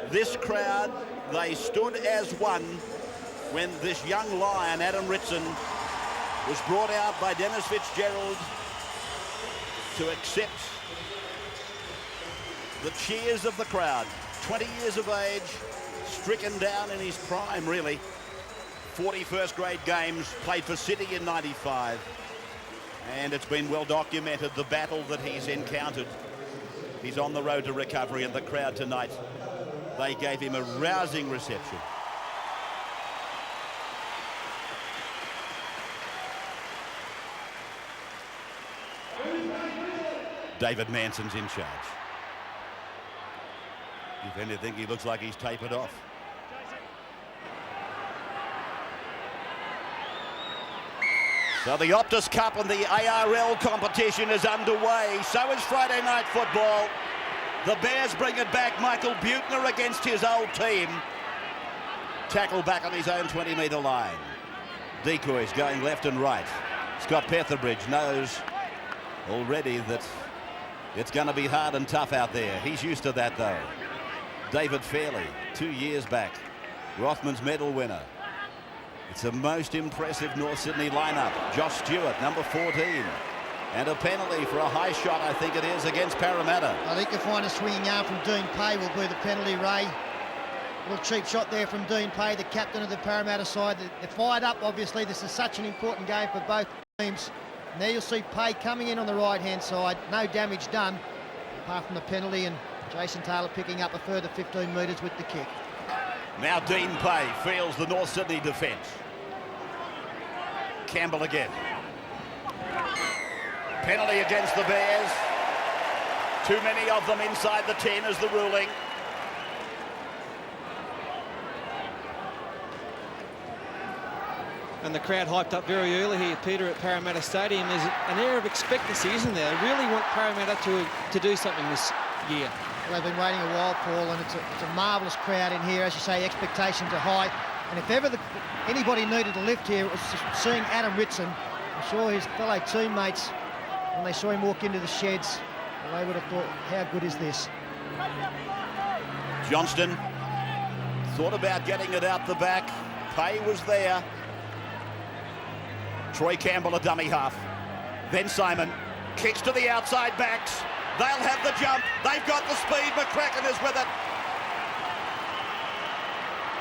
This crowd, they stood as one when this young lion, Adam Ritson, was brought out by Dennis Fitzgerald to accept the cheers of the crowd. 20 years of age, stricken down in his prime, really. 40 first-grade games, played for City in '95. And it's been well documented, the battle that he's encountered. He's on the road to recovery, and the crowd tonight, they gave him a rousing reception. David Manson's in charge. If anything, he looks like he's tapered off. So the Optus Cup and the ARL competition is underway. So is Friday night football. The Bears bring it back. Michael Buettner against his old team. Tackle back on his own 20-metre line. Decoys going left and right. Scott Petherbridge knows already that it's going to be hard and tough out there. He's used to that, though. David Fairley, 2 years back, Rothman's medal winner. It's the most impressive North Sydney lineup. Josh Stewart, number 14. And a penalty for a high shot, I think it is, against Parramatta. I think the finest swinging arm from Dean Pay will be the penalty, Ray. A little cheap shot there from Dean Pay, the captain of the Parramatta side. They're fired up, obviously. This is such an important game for both teams. And there you'll see Pay coming in on the right-hand side. No damage done, apart from the penalty, and Jason Taylor picking up a further 15 metres with the kick. Now Dean Pay feels the North Sydney defence. Campbell again. Penalty against the Bears. Too many of them inside the 10 is the ruling. And the crowd hyped up very early here, Peter, at Parramatta Stadium. There's an air of expectancy, isn't there? They really want Parramatta to do something this year. Well, they've been waiting a while, Paul, and it's a marvellous crowd in here. As you say, expectations are high. And if ever anybody needed a lift here, it was seeing Adam Ritson. I'm sure his fellow teammates, when they saw him walk into the sheds, they would have thought, how good is this? Johnston thought about getting it out the back. Pay was there. Troy Campbell, a dummy half. Then Simon kicks to the outside backs. They'll have the jump. They've got the speed. McCracken is with it.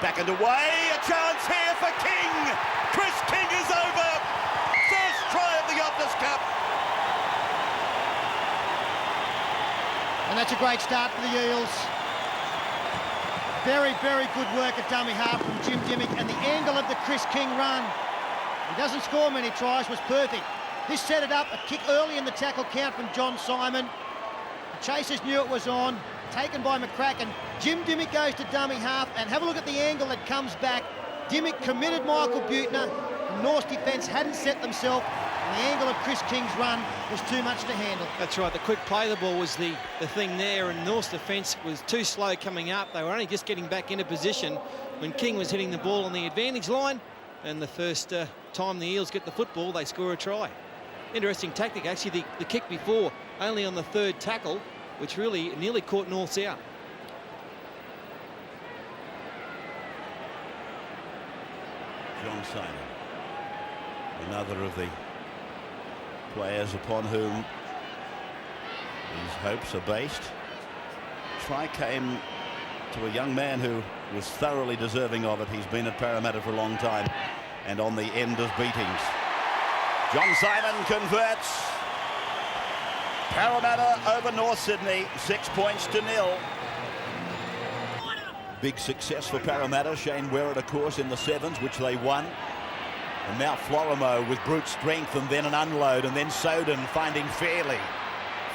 Back and away. A chance here for King. Chris King is over. First try of the Optus Cup. And that's a great start for the Eels. Very, very good work at dummy half from Jim Dimmick, and the angle of the Chris King run. He doesn't score many tries, was perfect. This set it up, a kick early in the tackle count from John Simon. The chasers knew it was on, taken by McCracken. Jim Dimmick goes to dummy half, and have a look at the angle that comes back. Dimmick committed Michael Buettner. The North's defence hadn't set themselves, and the angle of Chris King's run was too much to handle. That's right, the quick play the ball was the thing there, and North's defence was too slow coming up. They were only just getting back into position when King was hitting the ball on the advantage line, and the first time the Eels get the football, they score a try. Interesting tactic, actually, the kick before, only on the third tackle, which really nearly caught North's out. John Simon, another of the players upon whom his hopes are based. Try came to a young man who was thoroughly deserving of it. He's been at Parramatta for a long time and on the end of beatings. John Simon converts. Parramatta over North Sydney, 6 points to 0. Big success for Parramatta. Shane Werrett, of course, in the sevens, which they won. And now Florimo with brute strength, and then an unload, and then Soden finding Fairley.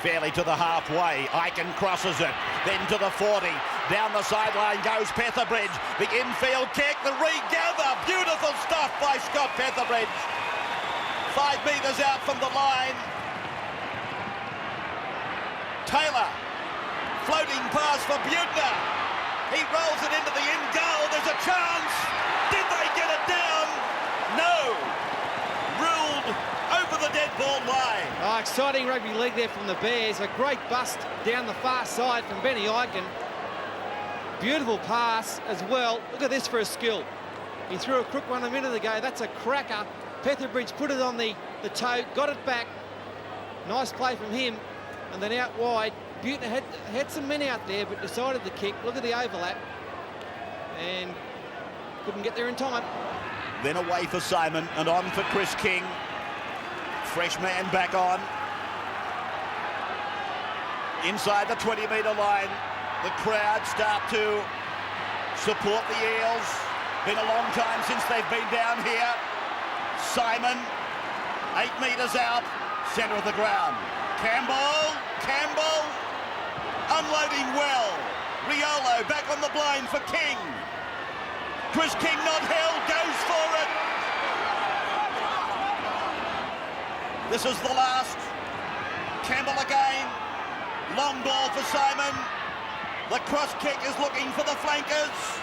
Fairley to the halfway. Eichen crosses it. Then to the 40. Down the sideline goes Petherbridge. The infield kick, the regather. Beautiful stuff by Scott Petherbridge. 5 metres out from the line. Taylor. Floating pass for Buettner. He rolls it into the in goal. There's a chance. Did they get it down? No. Ruled over the dead ball line. Oh, exciting rugby league there from the Bears. A great bust down the far side from Benny Eichen. beautiful pass as well. Look at this for a skill. He threw a crook one a minute ago. That's a cracker. Petherbridge put it on the toe, got it back. Nice play from him. And then out wide, Buettner had some men out there, but decided to kick. Look at the overlap. And couldn't get there in time. Then away for Simon and on for Chris King. Fresh man back on. Inside the 20-metre line, the crowd start to support the Eels. Been a long time since they've been down here. Simon, 8 metres out, centre of the ground. Campbell, unloading well. Riolo back on the blind for King. Chris King not held, goes for it. This is the last. Campbell again. Long ball for Simon. The cross kick is looking for the flankers.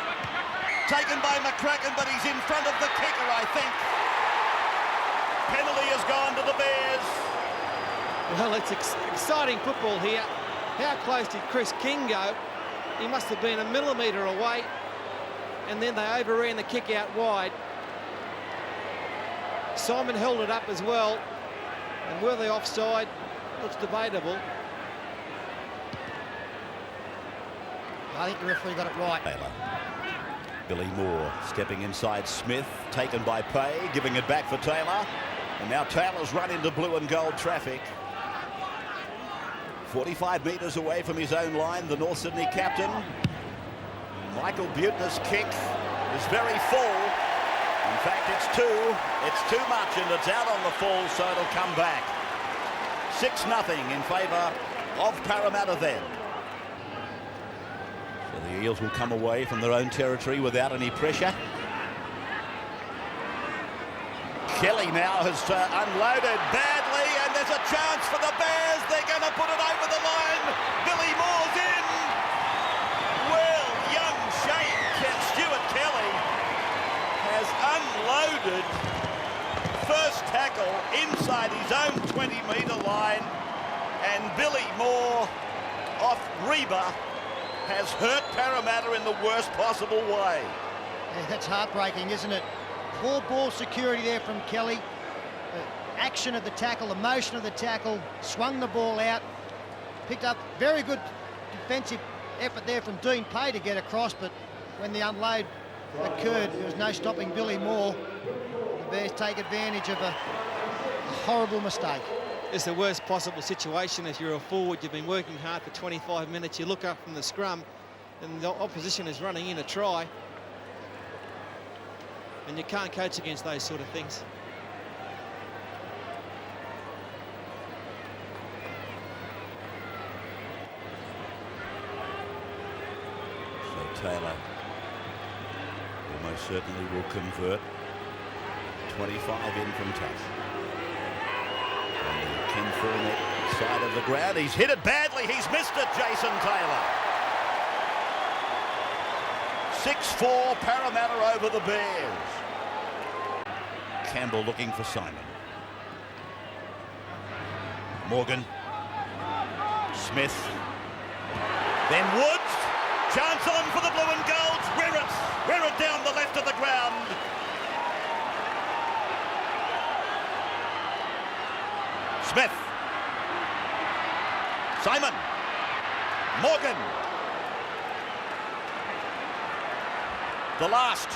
Taken by McCracken, but he's in front of the kicker, I think. Penalty has gone to the Bears. Well, it's exciting football here. How close did Chris King go? He must have been a millimetre away. And then they overran the kick out wide. Simon held it up as well. And were they offside? Looks debatable. I think the referee got it right. Taylor. Billy Moore stepping inside Smith, taken by Pay, giving it back for Taylor. And now Taylor's run into blue and gold traffic. 45 metres away from his own line, the North Sydney captain. Michael Buettner's kick is very full. In fact, it's too much, and it's out on the full, so it'll come back. 6-0 in favour of Parramatta then. So the Eels will come away from their own territory without any pressure. Kelly now has unloaded badly, and there's a chance for the Bears. They're going to put it over the line. Billy Moore's in. Well, young Stuart Kelly has unloaded. First tackle inside his own 20-metre line, and Billy Moore off Reba has hurt Parramatta in the worst possible way. Yeah, that's heartbreaking, isn't it? Poor ball security there from Kelly. The action of the tackle, the motion of the tackle, swung the ball out, picked up very good defensive effort there from Dean Pay to get across, but when the unload occurred, there was no stopping Billy Moore. The Bears take advantage of a horrible mistake. It's the worst possible situation. If you're a forward, you've been working hard for 25 minutes, you look up from the scrum and the opposition is running in a try, and you can't coach against those sort of things. So Taylor almost certainly will convert. 25 in from touch. On the Ken Fournette side of the ground, he's hit it badly. He's missed it, Jason Taylor. 6-4 Parramatta over the Bears. Campbell looking for Simon. Morgan. Smith. Then Woods. Chance on for the blue and golds. Wirrett down the left of the ground. Smith. Simon. Morgan. The last.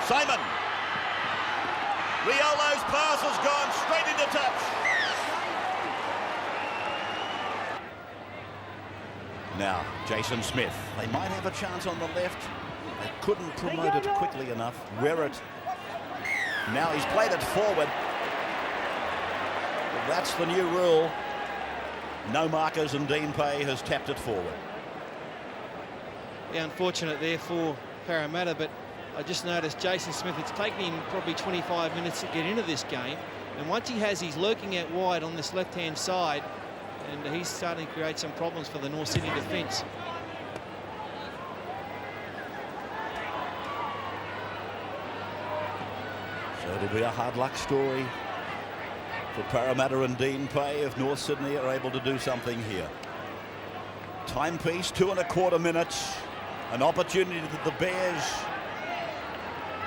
Simon. Riolo's pass has gone straight into touch. Now, Jason Smith. They might have a chance on the left. They couldn't promote it quickly enough. Wirrett. Now he's played it forward. Well, that's the new rule. No markers, and Dean Pay has tapped it forward. Yeah, unfortunate there for Parramatta, but I just noticed Jason Smith, it's taken him probably 25 minutes to get into this game, and once he has, he's lurking out wide on this left-hand side, and he's starting to create some problems for the North Sydney defence. So it'll be a hard luck story for Parramatta and Dean Pay if North Sydney are able to do something here. Timepiece, 2.25 minutes. An opportunity that the Bears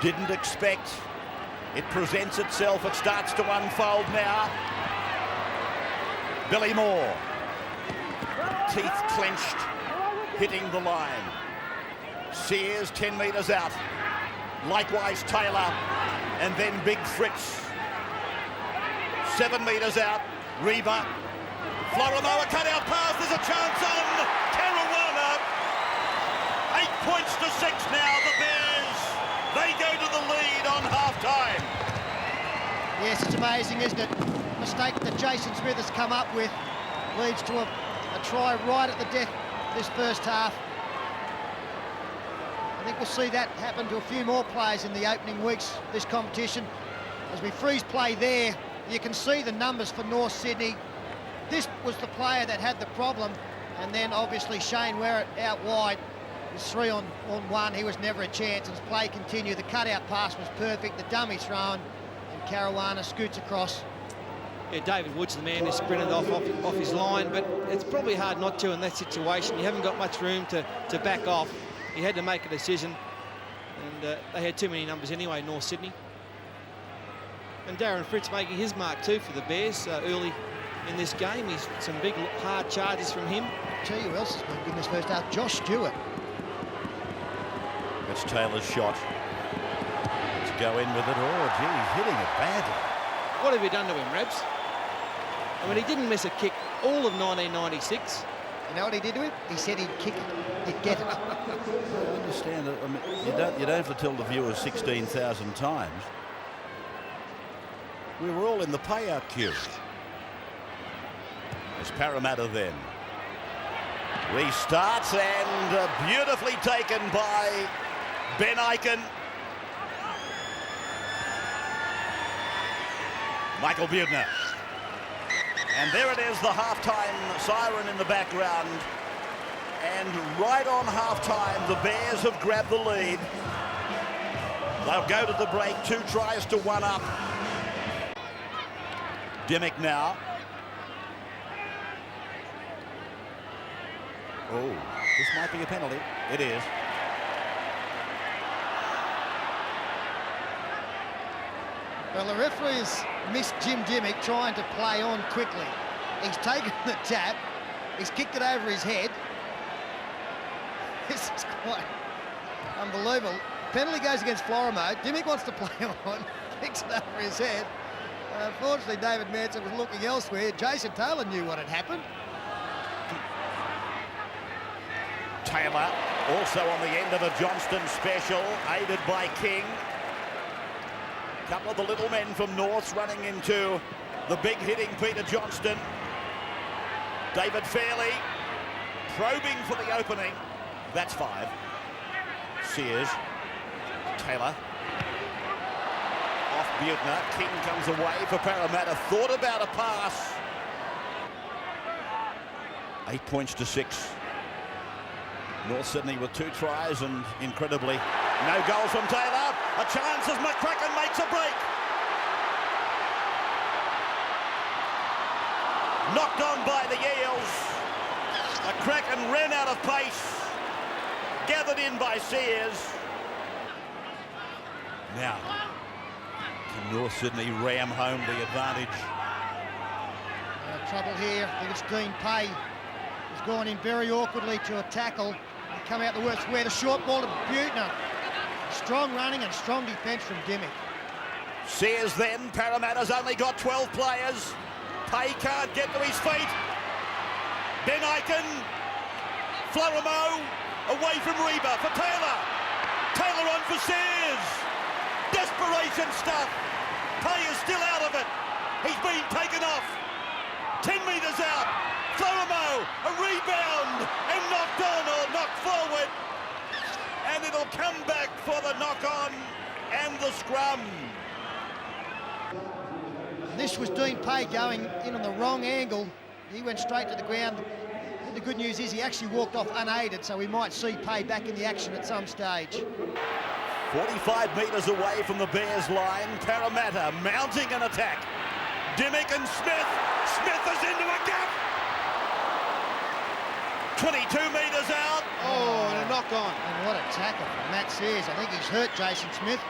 didn't expect. It presents itself. It starts to unfold now. Billy Moore, teeth clenched, hitting the line. Sears 10 metres out. Likewise Taylor, and then Big Fritz. 7 metres out. Reba. Florimo, a cut-out pass. There's a chance on Caruana. 8 points to 6 now. The Bears, they go to the lead on half-time. Yes, it's amazing, isn't it? Mistake that Jason Smith has come up with leads to a try right at the death this first half. I think we'll see that happen to a few more players in the opening weeks of this competition. As we freeze play there, you can see the numbers for North Sydney. This was the player that had the problem, and then obviously Shane Werrett out wide. It was 3-on-1, he was never a chance. As play continued, the cutout pass was perfect, the dummy thrown, and Caruana scoots across. Yeah, David Wood's the man who sprinted off his line, but it's probably hard not to in that situation. You haven't got much room to back off. He had to make a decision, and they had too many numbers anyway, North Sydney. And Darren Fritz making his mark too for the Bears early in this game. He's some big, hard charges from him. Tell you who else has been good in this first half, Josh Stewart. That's Taylor's shot. Let's go in with it. Oh, gee, he's hitting it badly. What have you done to him, Rebs? I mean, he didn't miss a kick all of 1996. You know what he did to him? He said he'd kick it, he'd get it. I understand that. I mean, you don't have to tell the viewers 16,000 times. We were all in the payout queue. It's Parramatta then. Restarts, and beautifully taken by Ben Aiken. Michael Buettner. And there it is, the halftime siren in the background. And right on halftime, the Bears have grabbed the lead. They'll go to the break, 2 tries to 1 up. Dimmick now. Oh, this might be a penalty. It is. Well, the referee's missed Jim Dimmick trying to play on quickly. He's taken the tap, he's kicked it over his head. This is quite unbelievable. Penalty goes against Florimo. Dimmick wants to play on, kicks it over his head. Unfortunately, David Manson was looking elsewhere. Jason Taylor knew what had happened. Taylor also on the end of a Johnston special, aided by King. A couple of the little men from Norths running into the big hitting Peter Johnston. David Fairley probing for the opening. That's 5. Sears. Taylor. Off Buettner. King comes away for Parramatta. Thought about a pass. 8 points to 6. North Sydney with 2 tries and incredibly no goals from Taylor. A chance as McCracken makes a break. Knocked on by the Eels. McCracken ran out of pace. Gathered in by Sears. Now, can North Sydney ram home the advantage? Trouble here. I think it's Dean Pay. He's gone in very awkwardly to a tackle. He come out the worst where the short ball to Buettner. Strong running and strong defence from Dimmick. Sears then. Parramatta's only got 12 players. Pay can't get to his feet. Ben Aiken. Florimo away from Reba for Taylor. Taylor on for Sears. Desperation stuff. Pay is still out of it. He's been taken off. 10 metres out. Florimo, a rebound and knocked on or knocked forward. And it'll come back for the knock-on and the scrum. This was Dean Pay going in on the wrong angle. He went straight to the ground. And the good news is he actually walked off unaided, so we might see Pay back in the action at some stage. 45 metres away from the Bears line. Parramatta mounting an attack. Dimmick and Smith. Smith is into a gap. 22 metres out. Oh, and a knock on. And what a tackle from Matt Sears. I think he's hurt Jason Smith.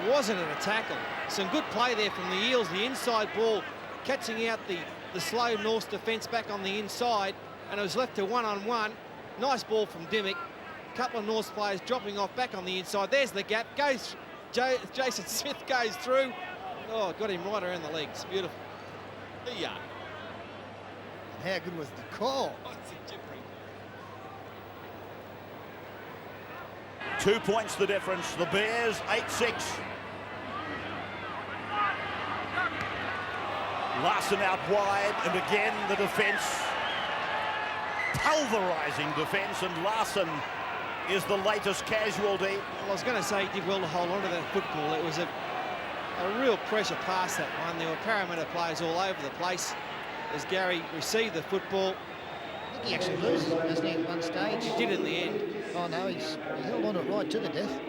Wasn't it a tackle? Some good play there from the Eels. The inside ball catching out the slow North defence back on the inside, and it was left to one-on-one. Nice ball from Dimmick. A couple of North players dropping off back on the inside. There's the gap. Jason Smith goes through. Oh, got him right around the legs. Beautiful. Yeah. And how good was the call? 2 points the difference. The Bears 8-6. Larson out wide, and again the defence. Pulverising defence, and Larson is the latest casualty. Well, I was going to say he did well to hold on to that football. It was a real pressure pass, that one. There were Parramatta players all over the place as Gary received the football. I think he actually loses it, doesn't he, at one stage? He did in the end. Oh, no, he held on to it right to the death.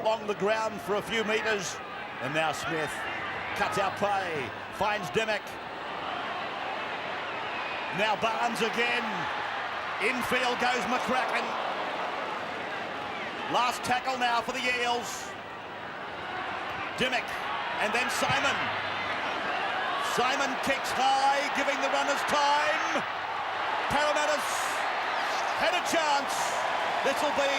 Along the ground for a few metres, and now Smith cuts out play, finds Dimmick. Now Barnes again. Infield goes McCracken. Last tackle now for the Eels. Dimmick, and then Simon. Simon kicks high, giving the runners time. Parramatta's had a chance. This will be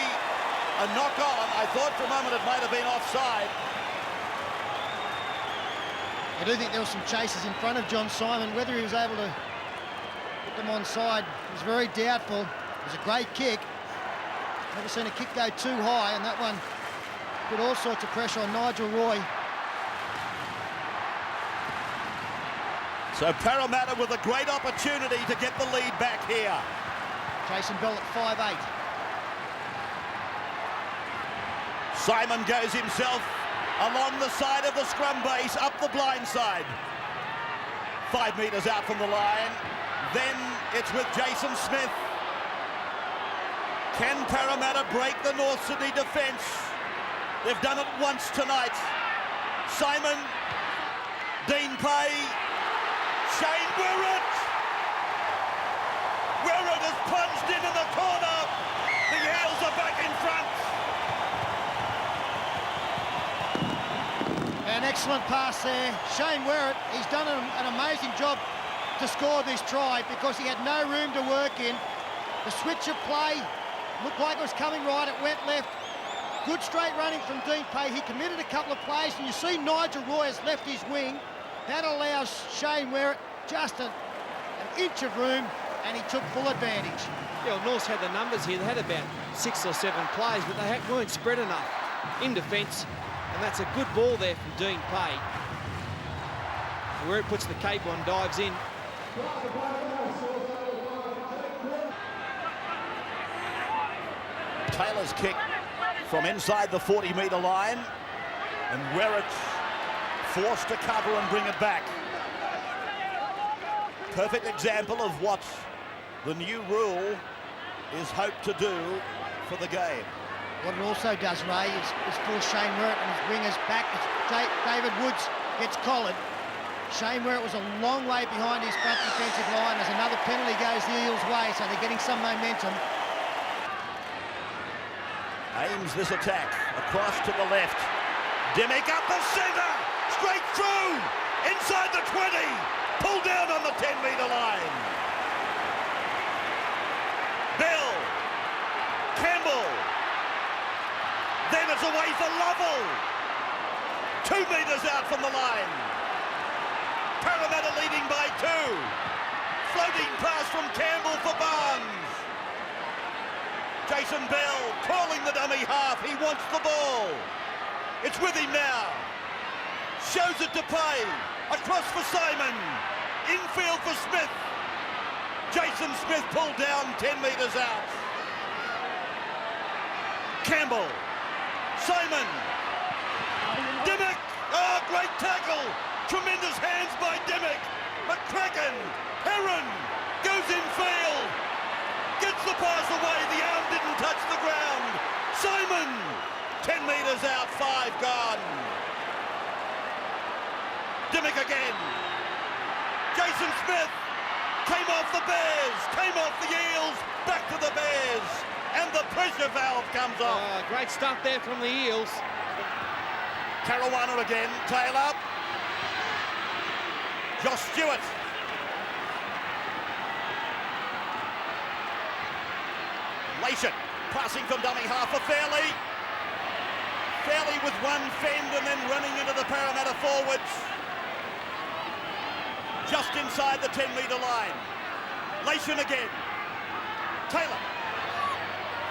a knock-on. I thought for a moment it might have been offside. I do think there were some chases in front of John Simon. Whether he was able to put them onside was very doubtful. It was a great kick. Never seen a kick go too high, and that one put all sorts of pressure on Nigel Roy. So Parramatta with a great opportunity to get the lead back here. Jason Bell at 5'8". Simon goes himself along the side of the scrum base, up the blind side. 5 metres out from the line. Then it's with Jason Smith. Can Parramatta break the North Sydney defence? They've done it once tonight. Simon, Dean Pay, Shane Wirrett. Wirrett has plunged into the corner. The Eels are back in front. An excellent pass there. Shane Wirrett, he's done an amazing job to score this try because he had no room to work in. The switch of play looked like it was coming right, it went left. Good straight running from Dean Pay. He committed a couple of plays, and you see Nigel Roy has left his wing. That allows Shane Wirrett just an inch of room, and he took full advantage. Yeah, well, North's had the numbers here. They had about 6 or 7 plays, but they weren't spread enough in defence. And that's a good ball there from Dean Pay. Where it puts the cape on, dives in. Taylor's kick from inside the 40-metre line, and Wirrett forced to cover and bring it back. Perfect example of what the new rule is hoped to do for the game. What it also does, Ray, is force Shane Wirrett and his wingers back as David Woods gets collared. Shane Wirrett was a long way behind his front defensive line as another penalty goes the Eels' way, so they're getting some momentum. Aims this attack across to the left. Dimmick up the centre, straight through, inside the 20, pulled down on the 10-metre line. Bell, Campbell, then it's away for Lovell. 2 metres out from the line. Parramatta leading by 2. Floating pass from Campbell for Barnes. Jason Bell calling the dummy half. He wants the ball. It's with him now. Shows it to Pay. Across for Simon. Infield for Smith. Jason Smith pulled down 10 metres out. Campbell. Simon. Dimmick. Oh, great tackle. Tremendous hands by Dimmick. McCracken. Heron. Goes infield. Gets the pass away. The arm didn't touch the ground. Simon. 10 metres out. 5 gone. Dimmick again. Jason Smith came off the Bears, came off the Eels, back to the Bears, and the pressure valve comes off. Great stuff there from the Eels. Caruana again, Taylor. Josh Stewart. Lation, passing from dummy half for Fairley. Fairley with one fend and then running into the Parramatta forwards. Just inside the 10-metre line. Lation again. Taylor.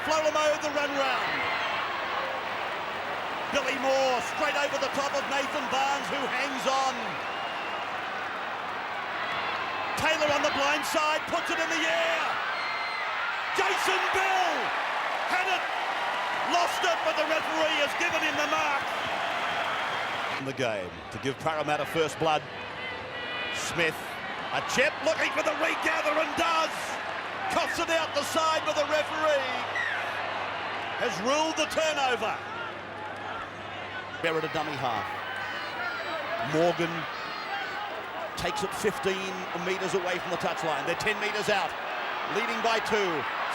Florimo the run round. Billy Moore straight over the top of Nathan Barnes, who hangs on. Taylor on the blind side, puts it in the air. Jason Bell had it, lost it, but the referee has given him the mark. In the game to give Parramatta first blood. Smith, a chip looking for the regather and does. Coughs it out the side, but the referee has ruled the turnover. Barrett a dummy half. Morgan takes it 15 metres away from the touchline. They're 10 metres out, leading by 2.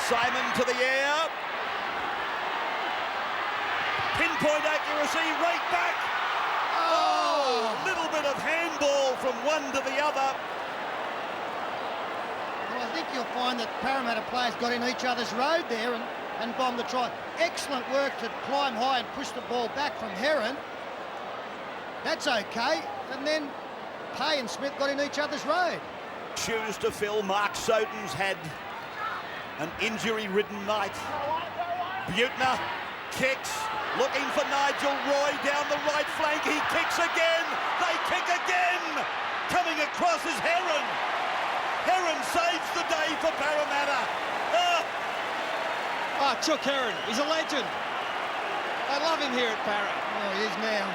Simon to the air. Pinpoint accuracy, right back. Oh, a little bit of handball from one to the other. Well, I think you'll find that Parramatta players got in each other's road there and bombed the try. Excellent work to climb high and push the ball back from Heron. That's okay. And then Pay and Smith got in each other's road. Shoes to fill. Mark Soden's had an injury-ridden night. Butner kicks, looking for Nigel Roy down the right flank. He kicks again. They kick again. Coming across is Heron. Heron saves the day for Parramatta. Chuck Heron, he's a legend. I love him here at Parra. Oh, he is now.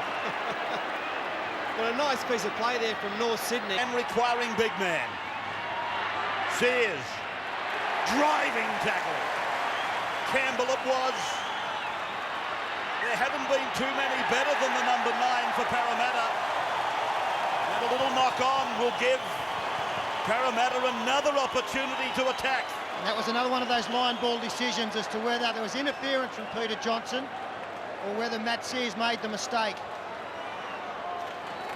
But a nice piece of play there from North Sydney. And requiring big man. Sears, driving tackle. Campbell it was. There haven't been too many better than the number 9 for Parramatta. And a little knock on will give Parramatta another opportunity to attack. And that was another one of those line ball decisions as to whether there was interference from Peter Johnson or whether Matt Sears made the mistake.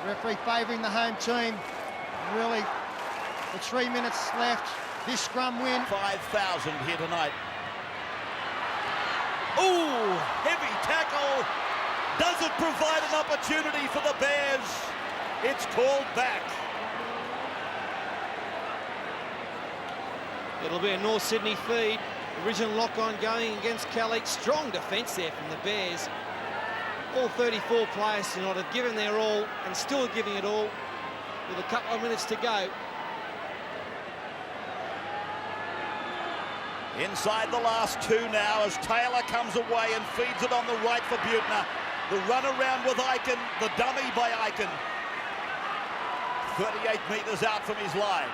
Referee favouring the home team. Really, with 3 minutes left, this scrum win. 5,000 here tonight. Ooh, heavy tackle. Does it provide an opportunity for the Bears? It's called back. It'll be a North Sydney feed. Original lock-on going against Kelly. Strong defence there from the Bears. All 34 players tonight have given their all and still giving it all with a couple of minutes to go. Inside the last 2 now as Taylor comes away and feeds it on the right for Butner. The run around with Aiken, the dummy by Aiken. 38 metres out from his line.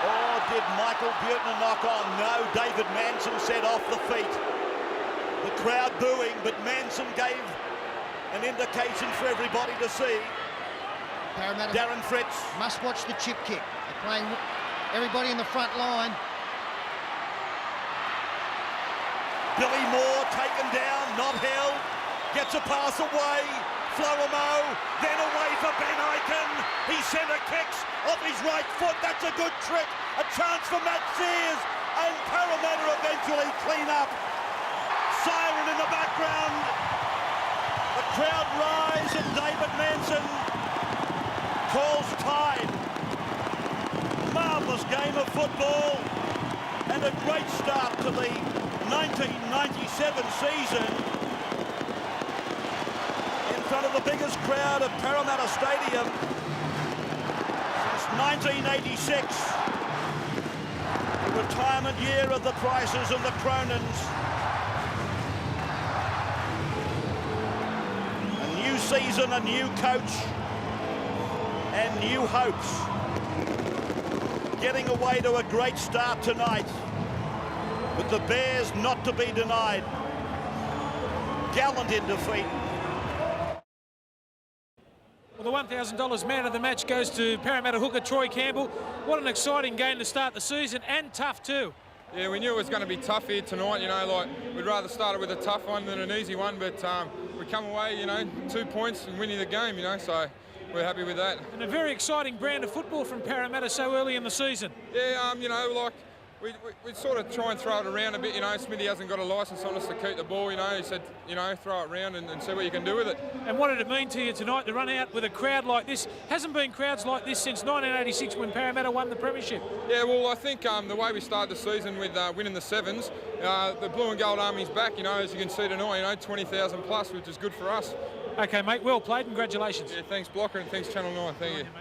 Or did Michael Butner knock on? No, David Manson said off the feet. The crowd booing, but Manson gave an indication for everybody to see. Parramatta Darren Fritz must watch the chip kick. They're playing everybody in the front line. Billy Moore taken down, not held. Gets a pass away. Florimo, then away for Ben Aiken. He centre kicks off his right foot. That's a good trick. A chance for Matt Sears. And Parramatta eventually clean up. Siren in the background. The crowd rise and David Manson calls time. Marvellous game of football and a great start to the 1997 season in front of the biggest crowd at Parramatta Stadium since 1986. The retirement year of the Prices and the Cronins. A new season, a new coach and new hopes. Getting away to a great start tonight, with the Bears not to be denied. Gallant in defeat. $1,000 man of the match goes to Parramatta hooker Troy Campbell. What an exciting game to start the season, and tough too. Yeah, we knew it was going to be tough here tonight, you know, like we'd rather start it with a tough one than an easy one, but we come away, you know, 2 points and winning the game, you know, so we're happy with that. And a very exciting brand of football from Parramatta so early in the season. Yeah, you know, like we sort of try and throw it around a bit, you know. Smithy hasn't got a licence on us to keep the ball, you know. He said, you know, throw it around and see what you can do with it. And what did it mean to you tonight to run out with a crowd like this? Hasn't been crowds like this since 1986 when Parramatta won the premiership. Yeah, well, I think the way we started the season with winning the sevens, the Blue and Gold Army's back, you know, as you can see tonight, you know, 20,000 plus, which is good for us. Okay, mate, well played. Congratulations. Yeah, thanks, Blocker, and thanks, Channel 9. Thank you.